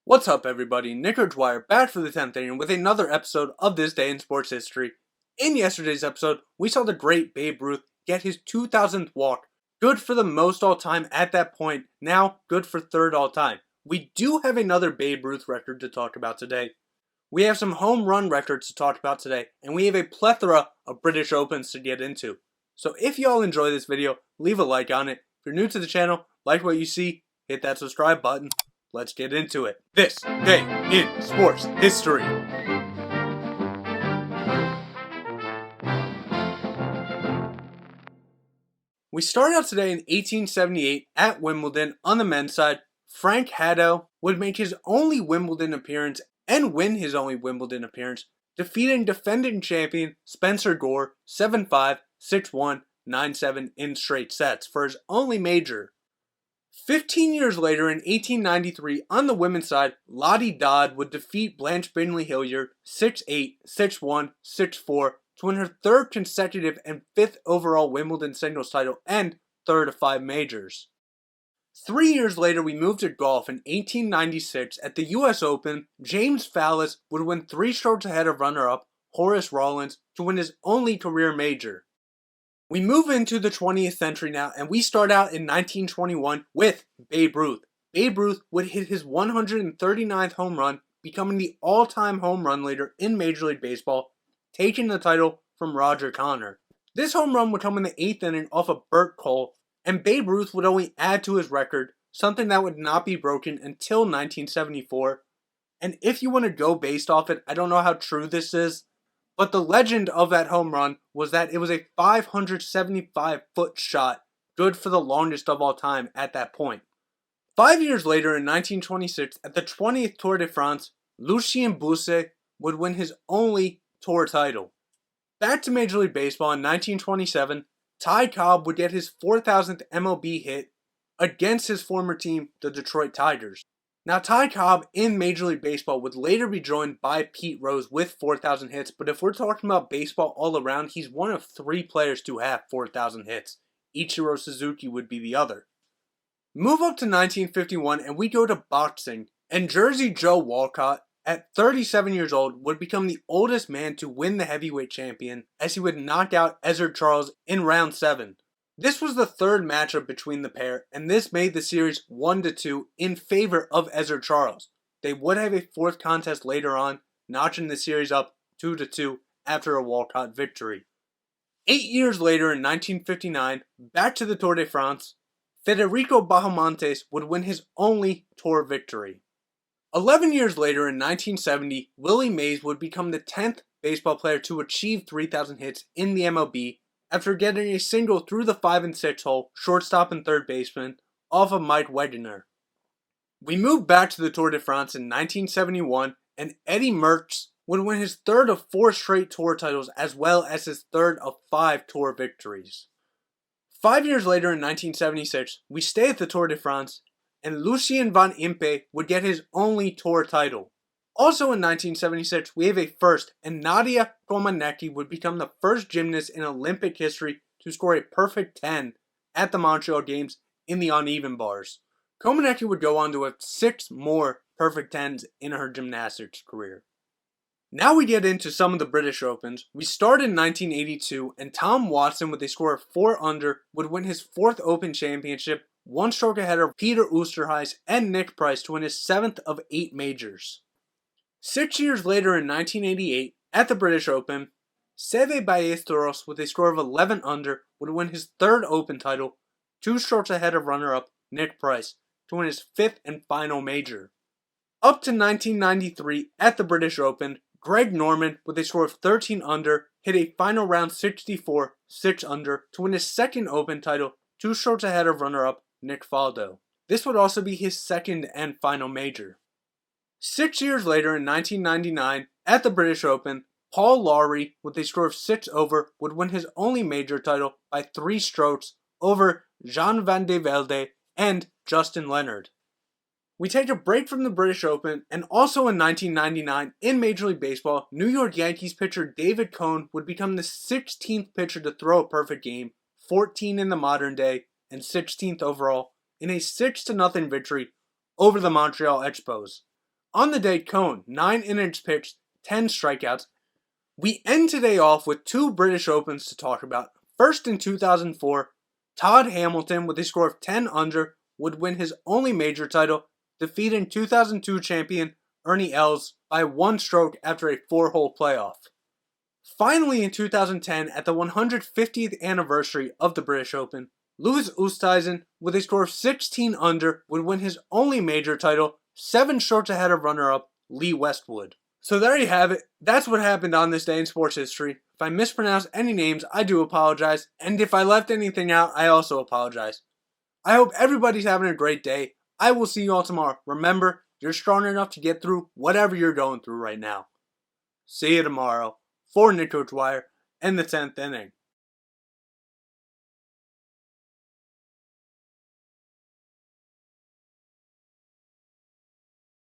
What's up, everybody? Nick Dwyer back for the 10th inning with another episode of This Day in Sports History. In yesterday's episode, we saw the great Babe Ruth get his 2000th walk. Good for the most all-time at that point, now good for third all-time. We do have another Babe Ruth record to talk about today. We have some home run records to talk about today, and we have a plethora of British Opens to get into. So if y'all enjoy this video, leave a like on it. If you're new to the channel, like what you see, hit that subscribe button. Let's get into it. This Day in Sports History. We start out today in 1878 at Wimbledon on the men's side. Frank Haddell would make his only Wimbledon appearance and win his only Wimbledon appearance, defeating defending champion Spencer Gore 7-5, 6-1, 9-7 in straight sets for his only major. 15 years later in 1893 on the women's side, Lottie Dodd would defeat Blanche Bingley Hilliard 6-8, 6-1, 6-4 to win her third consecutive and fifth overall Wimbledon singles title and third of 5 majors. 3 years later we moved to golf in 1896 at the US Open. James Fallis would win 3 strokes ahead of runner-up Horace Rawlins to win his only career major. We move into the 20th century now, and we start out in 1921 with Babe Ruth. Babe Ruth would hit his 139th home run, becoming the all-time home run leader in Major League Baseball, taking the title from Roger Connor. This home run would come in the 8th inning off of Burt Cole, and Babe Ruth would only add to his record, something that would not be broken until 1974. And if you want to go based off it, I don't know how true this is, but the legend of that home run was that it was a 575-foot shot, good for the longest of all time at that point. 5 years later in 1926, at the 20th Tour de France, Lucien Bousset would win his only tour title. Back to Major League Baseball in 1927, Ty Cobb would get his 4,000th MLB hit against his former team, the Detroit Tigers. Now, Ty Cobb in Major League Baseball would later be joined by Pete Rose with 4,000 hits, but if we're talking about baseball all around, he's one of 3 players to have 4,000 hits. Ichiro Suzuki would be the other. Move up to 1951 and we go to boxing, and Jersey Joe Walcott, at 37 years old, would become the oldest man to win the heavyweight champion as he would knock out Ezzard Charles in round 7. This was the third matchup between the pair, and this made the series 1-2 in favor of Ezzard Charles. They would have a fourth contest later on, notching the series up 2-2 after a Walcott victory. 8 years later in 1959, back to the Tour de France, Federico Bahamontes would win his only tour victory. 11 years later in 1970, Willie Mays would become the 10th baseball player to achieve 3,000 hits in the MLB, after getting a single through the 5 and 6 hole, shortstop and third baseman, off of Mike Wegener. We moved back to the Tour de France in 1971, and Eddie Merckx would win his third of 4 straight tour titles as well as his third of 5 tour victories. 5 years later in 1976, we stay at the Tour de France, and Lucien van Impe would get his only tour title. Also in 1976, we have a first, and Nadia Comaneci would become the first gymnast in Olympic history to score a perfect 10 at the Montreal Games in the uneven bars. Comaneci would go on to have 6 more perfect 10s in her gymnastics career. Now we get into some of the British Opens. We start in 1982, and Tom Watson, with a score of 4 under, would win his 4th Open championship, 1 stroke ahead of Peter Oosterhuis and Nick Price to win his 7th of 8 majors. 6 years later in 1988, at the British Open, Seve Ballesteros, with a score of 11 under, would win his 3rd Open title, 2 strokes ahead of runner-up Nick Price, to win his 5th and final major. Up to 1993, at the British Open, Greg Norman, with a score of 13 under, hit a final round 64, 6 under, to win his 2nd Open title, 2 strokes ahead of runner-up Nick Faldo. This would also be his 2nd and final major. 6 years later in 1999, at the British Open, Paul Lawrie, with a score of 6 over, would win his only major title by 3 strokes over Jean Van de Velde and Justin Leonard. We take a break from the British Open, and also in 1999, in Major League Baseball, New York Yankees pitcher David Cone would become the 16th pitcher to throw a perfect game, 14 in the modern day, and 16th overall, in a 6-0 victory over the Montreal Expos. On the day, Cone, 9 innings pitched, 10 strikeouts. We end today off with 2 British Opens to talk about. First in 2004, Todd Hamilton, with a score of 10 under, would win his only major title, defeating 2002 champion Ernie Els by 1 stroke after a 4-hole playoff. Finally, in 2010, at the 150th anniversary of the British Open, Louis Oosthuizen, with a score of 16 under, would win his only major title, 7 strokes ahead of runner-up Lee Westwood. So there you have it. That's what happened on this day in sports history. If I mispronounced any names, I do apologize. And if I left anything out, I also apologize. I hope everybody's having a great day. I will see you all tomorrow. Remember, you're strong enough to get through whatever you're going through right now. See you tomorrow for Nick Coach Wire and the 10th inning.